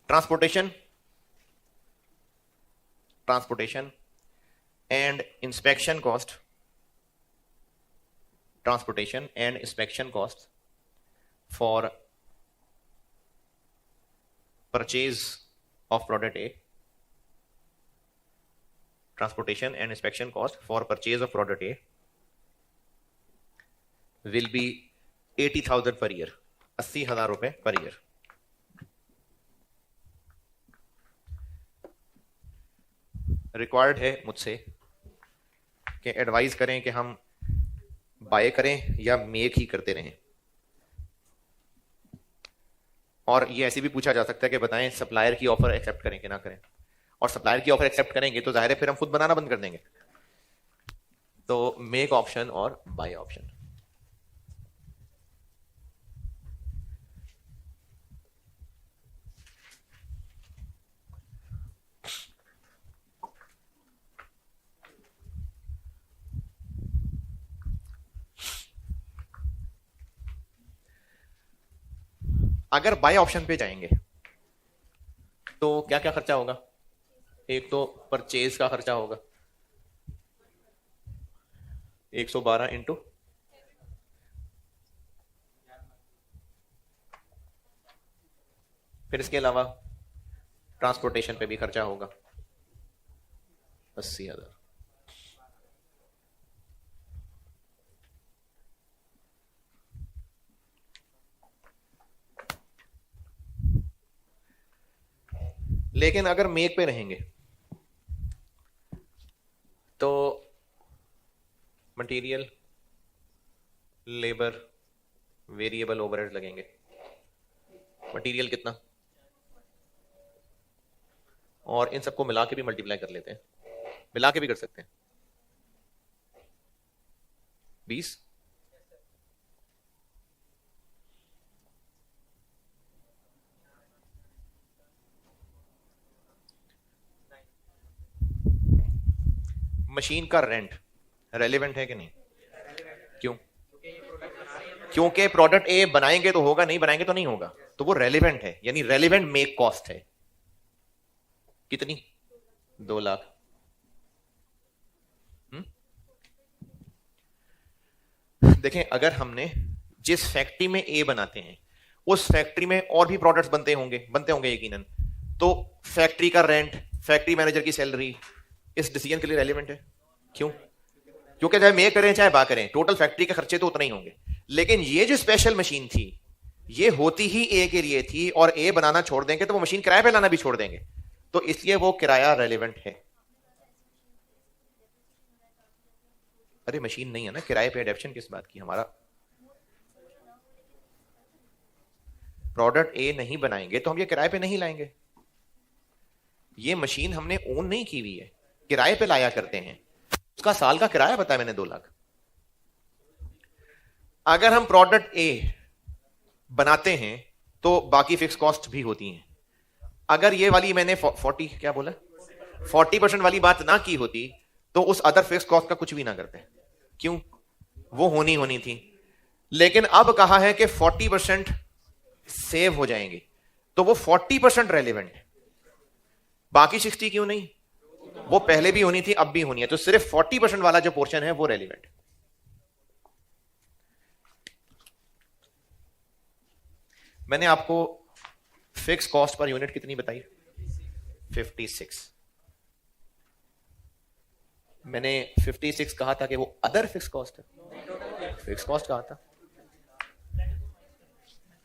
Transportation and inspection cost, for purchase of product A, transportation and inspection cost for purchase of product A will be 80,000 per year, 80,000 रुपए पर ईयर। रिक्वायर्ड है मुझसे कि एडवाइस करें कि हम बाय करें या मेक ही करते रहें। और ये ऐसे भी पूछा जा सकता है कि बताएं सप्लायर की ऑफर एक्सेप्ट करें कि ना करें, और सप्लायर की ऑफर एक्सेप्ट करेंगे तो जाहिर है फिर हम खुद बनाना बंद कर देंगे। तो मेक ऑप्शन और बाय ऑप्शन। अगर बाय ऑप्शन पे जाएंगे तो क्या क्या खर्चा होगा? एक तो परचेज का खर्चा होगा 112 इंटू, फिर इसके अलावा ट्रांसपोर्टेशन पे भी खर्चा होगा 80,000। लेकिन अगर मेक पे रहेंगे तो मटेरियल, लेबर, वेरिएबल ओवरहेड लगेंगे। मटेरियल कितना, और इन सबको मिला के भी मल्टीप्लाई कर लेते हैं, मिला के भी कर सकते हैं 20। मशीन का रेंट रेलेवेंट है कि नहीं? क्यों? क्योंकि प्रोडक्ट ए बनाएंगे तो होगा, नहीं बनाएंगे तो नहीं होगा, तो वो रेलेवेंट है, यानी रेलेवेंट मेक कॉस्ट है। कितनी? 2 लाख। देखें, अगर हमने जिस फैक्ट्री में ए बनाते हैं उस फैक्ट्री में और भी प्रोडक्ट्स बनते होंगे यकीनन, तो फैक्ट्री का रेंट, फैक्ट्री मैनेजर की सैलरी इस डिसीजन के लिए रेलिवेंट है। क्यों? क्योंकि चाहे मेक करें चाहे बा करें, टोटल फैक्ट्री के खर्चे तो उतने ही होंगे। लेकिन ये जो स्पेशल मशीन थी ये होती ही ए के लिए थी, और ए बनाना छोड़ देंगे तो वो मशीन किराए पे लाना भी छोड़ देंगे, तो इसलिए वो किराया रेलिवेंट है। अरे मशीन नहीं है ना, किराए पे एडेप्शन किस बात की, हमारा प्रोडक्ट ए नहीं बनाएंगे तो हम ये किराए पे नहीं लाएंगे। ये मशीन हमने ओन नहीं की हुई है, किराए पे लाया करते हैं, उसका साल का किराया बताया मैंने 2 लाख। अगर हम प्रोडक्ट ए बनाते हैं तो बाकी फिक्स कॉस्ट भी होती हैं। अगर ये वाली मैंने 40 क्या बोला 40% वाली बात ना की होती तो उस अदर फिक्स कॉस्ट का कुछ भी ना करते। क्यों, वो होनी थी। लेकिन अब कहा है कि 40% सेव हो जाएंगे, तो वो 40% रेलिवेंट है, बाकी 60 क्यों नहीं? वो पहले भी होनी थी, अब भी होनी है, तो सिर्फ 40% वाला जो पोर्शन है वो रेलिवेंट है। मैंने आपको फिक्स कॉस्ट पर यूनिट कितनी बताई? 56। मैंने 56 कहा था कि वो अदर फिक्स कॉस्ट है, फिक्स कॉस्ट कहा था।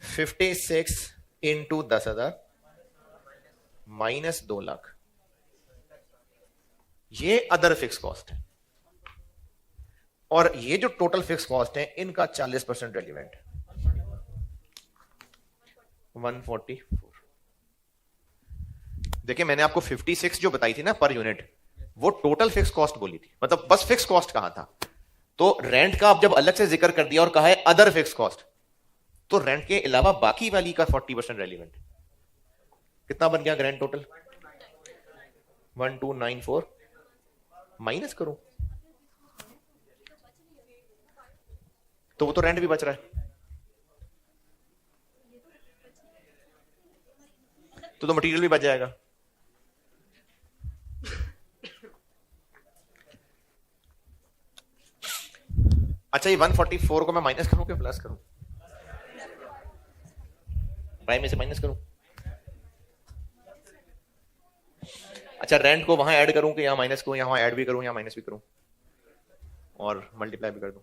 56 इंटू 10,000 माइनस 2 लाख, ये अदर फिक्स कॉस्ट है। और ये जो टोटल फिक्स कॉस्ट है इनका 40% रेलिवेंट है, 144। देखिए मैंने आपको 56 जो बताई थी ना पर यूनिट, वो टोटल फिक्स कॉस्ट बोली थी, मतलब बस फिक्स कॉस्ट कहा था। तो रेंट का आप जब अलग से जिक्र कर दिया और कहा है अदर फिक्स कॉस्ट, तो रेंट के अलावा बाकी वाली का 40% रेलिवेंट। कितना बन गया ग्रैंड टोटल? 1294 माइनस करो तो वो तो रेंट भी बच रहा है, तो मटेरियल भी बच जाएगा। अच्छा, ये 144 को मैं माइनस करूं कि प्लस करूं? प्राइम में से माइनस करूं? अच्छा, रेंट को वहां ऐड करूं कि यहां माइनस करूं, यहां ऐड भी करूं, यहां माइनस भी करूं और मल्टीप्लाई भी कर दूं?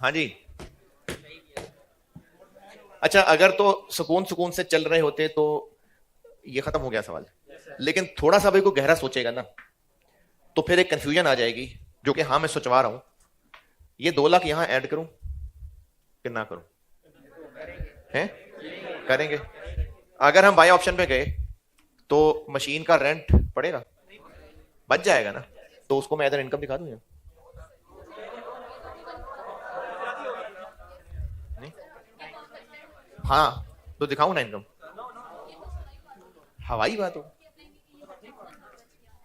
हाँ जी। अच्छा, अगर तो सुकून से चल रहे होते तो ये खत्म हो गया सवाल, लेकिन थोड़ा सा भी कोई गहरा सोचेगा ना तो फिर एक कंफ्यूजन आ जाएगी, जो कि हाँ मैं सोचवा रहा हूं। ये 2 लाख यहां ऐड करूं कि ना करूं? हैं? करेंगे। अगर हम बाय ऑप्शन पे गए तो मशीन का रेंट पड़ेगा, बच जाएगा ना, तो उसको मैं अदर इनकम दिखा दूं? नहीं? हाँ तो दिखाऊं ना इनकम, हवाई बात हो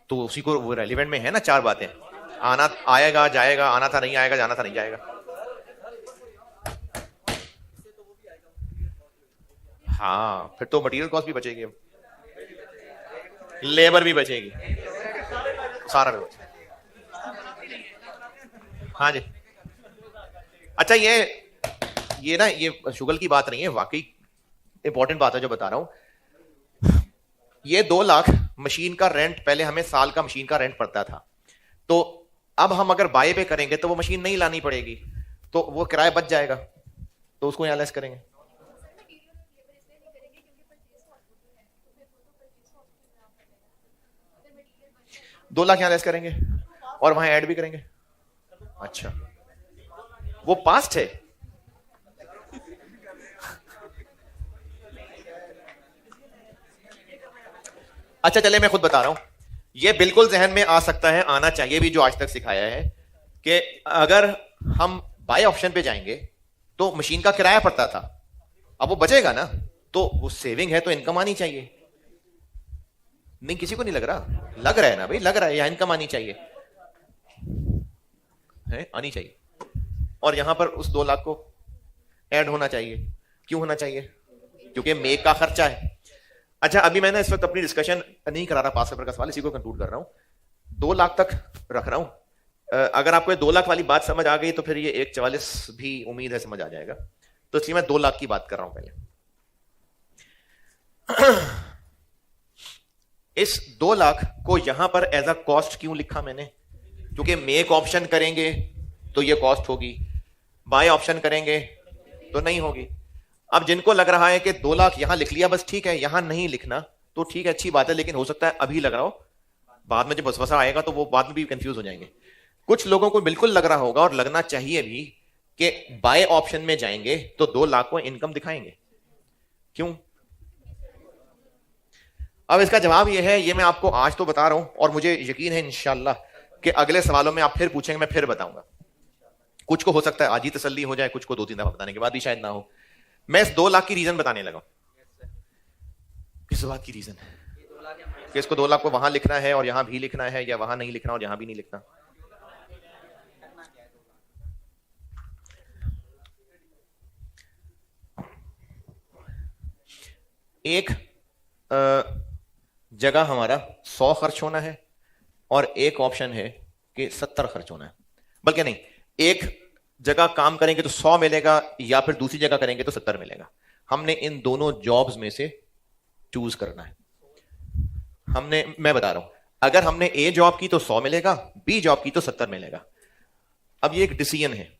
तो उसी को वो रेलिवेंट में है ना। 4 बातें, आना आएगा जाएगा, आना था नहीं आएगा, जाना था नहीं जाएगा। हाँ फिर तो मटेरियल कॉस्ट भी बचेगी, लेबर भी बचेगी, सारा भी बचेगा। हाँ जी। अच्छा, ये ना ये शुगल की बात नहीं है, वाकई इंपॉर्टेंट बात है जो बता रहा हूं। ये 2 लाख मशीन का रेंट, पहले हमें साल का मशीन का रेंट पड़ता था, तो अब हम अगर बाय पे करेंगे तो वो मशीन नहीं लानी पड़ेगी, तो वो किराया बच जाएगा, तो उसको यहां लेस करेंगे। दो लाख यहां लेस करेंगे और वहां ऐड भी करेंगे। अच्छा, वो पास्ट है। अच्छा चले, मैं खुद बता रहा हूं, ये बिल्कुल जहन में आ सकता है, आना चाहिए भी, जो आज तक सिखाया है कि अगर हम बाय ऑप्शन पे जाएंगे तो मशीन का किराया पड़ता था, अब वो बचेगा ना, तो वो सेविंग है तो इनकम आनी चाहिए। नहीं, किसी को नहीं लग रहा? लग रहा है ना भाई, लग रहा है, यहां इनकम आनी चाहिए है, आनी चाहिए। और यहां पर उस 2 लाख को ऐड होना चाहिए। क्यों होना चाहिए? क्योंकि मेक का खर्चा है। अच्छा, अभी मैंने इस वक्त अपनी डिस्कशन नहीं करा रहा पास पेपर का सवाल, इसी को कंक्लूड कर रहा हूं, 2 लाख तक रख रहा हूं। अगर आपको ये 2 लाख वाली बात समझ आ गई तो फिर ये 144 भी उम्मीद है समझ आ जाएगा, तो इसलिए मैं 2 लाख की बात कर रहा हूं पहले। इस 2 लाख को यहां पर एज अ कॉस्ट क्यों लिखा मैंने? क्योंकि मेक ऑप्शन करेंगे तो ये कॉस्ट होगी, बाय ऑप्शन करेंगे तो नहीं होगी। अब जिनको लग रहा है कि 2 लाख यहां लिख लिया बस ठीक है, यहां नहीं लिखना, तो ठीक है, अच्छी बात है, लेकिन हो सकता है अभी लग रहा हो बाद में जब वसवसा आएगा तो वो बाद में भी कंफ्यूज हो जाएंगे। कुछ लोगों को बिल्कुल लग रहा होगा और लगना चाहिए भी कि बाय ऑप्शन में जाएंगे तो 2 लाख को इनकम दिखाएंगे। क्यों? अब इसका जवाब यह है, ये मैं आपको आज तो बता रहा हूं और मुझे यकीन है इंशाल्लाह कि अगले सवालों में आप फिर पूछेंगे, मैं फिर बताऊंगा। कुछ को हो सकता है आज ही तसल्ली हो जाए, कुछ को 2-3 दफा बताने के बाद भी शायद ना हो। मैं इस 2 लाख की रीजन बताने लगा। किस बात की रीजन? कि इसको 2 लाख को वहां लिखना है और यहां भी लिखना है, या वहां नहीं लिखना और यहां भी नहीं लिखना। एक जगह हमारा 100 खर्च होना है और एक ऑप्शन है कि 70 खर्च होना है। बल्कि नहीं, एक जगह काम करेंगे तो 100 मिलेगा या फिर दूसरी जगह करेंगे तो 70 मिलेगा। हमने इन दोनों जॉब्स में से चूज करना है। मैं बता रहा हूं, अगर हमने ए जॉब की तो 100 मिलेगा, बी जॉब की तो 70 मिलेगा। अब ये एक डिसीजन है।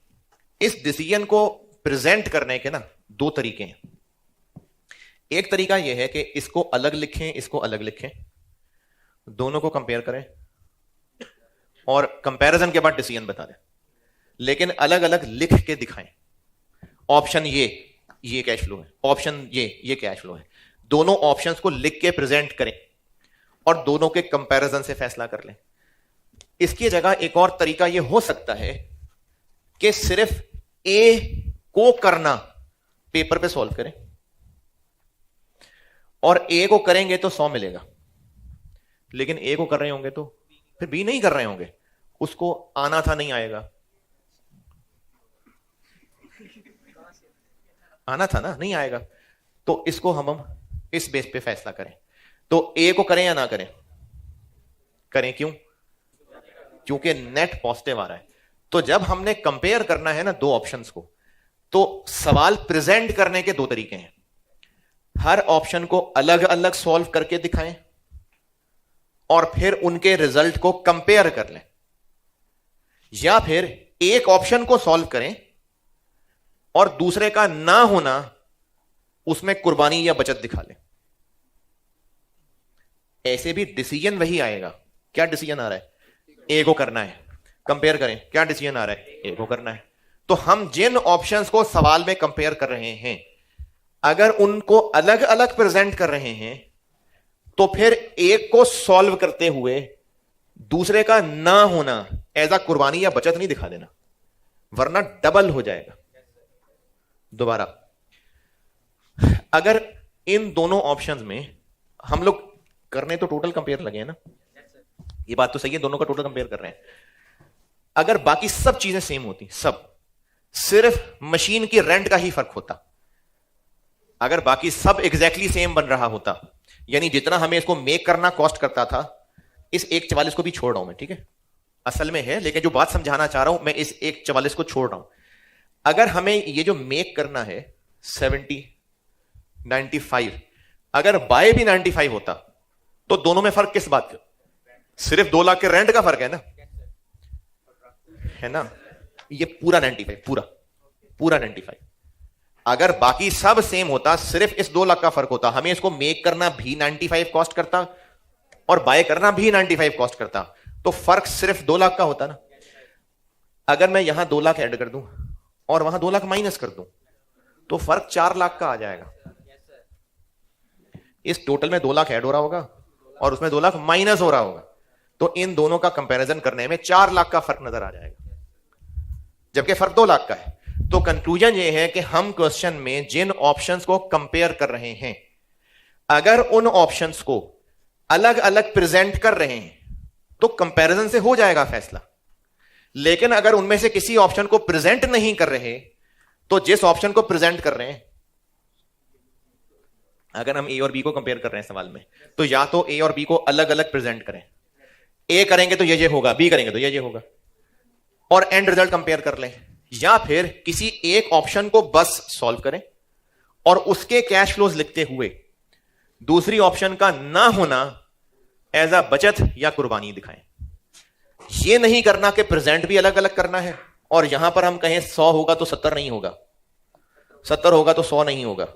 इस डिसीजन को प्रेजेंट करने के ना 2 तरीके हैं। एक तरीका यह है कि इसको अलग लिखें, इसको अलग लिखें, दोनों को कंपेयर करें और कंपैरिजन के बाद डिसीजन बता दें, लेकिन अलग अलग लिख के दिखाएं। ऑप्शन ये कैश फ्लो है, ऑप्शन ये कैश फ्लो है। दोनों ऑप्शंस को लिख के प्रेजेंट करें और दोनों के कंपैरिजन से फैसला कर लें। इसकी जगह एक और तरीका यह हो सकता है कि सिर्फ ए को करना पेपर पे सॉल्व करें और ए को करेंगे तो 100 मिलेगा, लेकिन ए को कर रहे होंगे तो फिर बी नहीं कर रहे होंगे, उसको आना था नहीं आएगा, आना था ना नहीं आएगा। तो इसको हम इस बेस पे फैसला करें। तो ए को करें या ना करें? करें। क्यों? क्योंकि नेट पॉजिटिव आ रहा है। तो जब हमने कंपेयर करना है ना 2 ऑप्शंस को, तो सवाल प्रेजेंट करने के 2 तरीके हैं। हर ऑप्शन को अलग अलग सॉल्व करके दिखाएं और फिर उनके रिजल्ट को कंपेयर कर लें, या फिर एक ऑप्शन को सॉल्व करें और दूसरे का ना होना उसमें कुर्बानी या बचत दिखा लें। ऐसे भी डिसीजन वही आएगा। क्या डिसीजन आ रहा है? ए को करना है। कंपेयर करें, क्या डिसीजन आ रहा है? ए को करना है। तो हम जिन ऑप्शंस को सवाल में कंपेयर कर रहे हैं, अगर उनको अलग अलग प्रेजेंट कर रहे हैं तो फिर एक को सॉल्व करते हुए दूसरे का ना होना एज अ कुर्बानी या बचत नहीं दिखा देना, वरना डबल हो जाएगा। दोबारा, अगर इन दोनों ऑप्शंस में हम लोग करने तो टोटल कंपेयर लगे हैं ना, ये बात तो सही है, दोनों का टोटल कंपेयर कर रहे हैं। अगर बाकी सब चीजें सेम होती, सब, सिर्फ मशीन की रेंट का ही फर्क होता, अगर बाकी सब एग्जैक्टली सेम बन रहा होता, यानी जितना हमें इसको मेक करना कॉस्ट करता था, इस 144 को भी छोड़ रहा हूं मैं, ठीक है, असल में है, लेकिन जो बात समझाना चाह रहा हूं मैं इस 144 को छोड़ रहा हूं। अगर हमें ये जो मेक करना है 70, 95, अगर बाय भी 95 होता तो दोनों में फर्क किस बात का? सिर्फ 2 लाख के रेंट का फर्क है ना, ये पूरा 95, पूरा 95। अगर बाकी सब सेम होता, सिर्फ इस 2 लाख का फर्क होता, हमें इसको मेक करना भी 95 कॉस्ट करता और बाय करना भी 95 कॉस्ट करता, तो फर्क सिर्फ 2 लाख का होता ना। अगर मैं यहां 2 लाख ऐड कर दूं और वहां 2 लाख माइनस कर दूं तो फर्क 4 लाख का आ जाएगा। इस टोटल में 2 लाख ऐड हो रहा होगा और उसमें 2 लाख माइनस हो रहा होगा, तो इन दोनों का कंपैरिजन करने में 4 लाख का फर्क नजर आ जाएगा, जबकि फर्क 2 लाख का है। तो कंक्लूजन ये है कि हम क्वेश्चन में जिन ऑप्शंस को कंपेयर कर रहे हैं, अगर उन ऑप्शंस को अलग अलग प्रेजेंट कर रहे हैं तो कंपैरिजन से हो जाएगा फैसला। लेकिन अगर उनमें से किसी ऑप्शन को प्रेजेंट नहीं कर रहे, तो जिस ऑप्शन को प्रेजेंट कर रहे हैं, अगर हम ए और बी को कंपेयर कर रहे हैं सवाल में, तो या तो ए और बी को अलग अलग प्रेजेंट करें, ए करेंगे तो ये होगा, बी करेंगे तो ये होगा, और एंड रिजल्ट कंपेयर कर लें, या फिर किसी एक ऑप्शन को बस सॉल्व करें और उसके कैश फ्लोज लिखते हुए दूसरी ऑप्शन का ना होना एज अ बचत या कुर्बानी दिखाएं। यह नहीं करना कि प्रेजेंट भी अलग अलग करना है और यहां पर हम कहें 100 होगा तो 70 नहीं होगा, 70 होगा तो 100 नहीं होगा,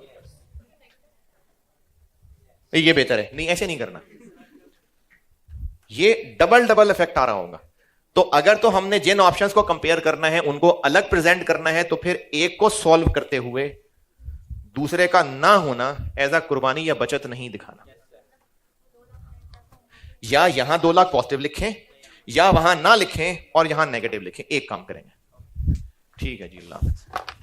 ये बेहतर है नहीं, ऐसे नहीं करना। ये डबल डबल इफेक्ट आ रहा होगा। तो अगर तो हमने जिन ऑप्शंस को कंपेयर करना है उनको अलग प्रेजेंट करना है, तो फिर एक को सॉल्व करते हुए दूसरे का ना होना एज अ कुर्बानी या बचत नहीं दिखाना। या यहां 2 लाख पॉजिटिव लिखें या वहां ना लिखें और यहां नेगेटिव लिखें, एक काम करेंगे। ठीक है जी, अल्लाह हाफ़िज़।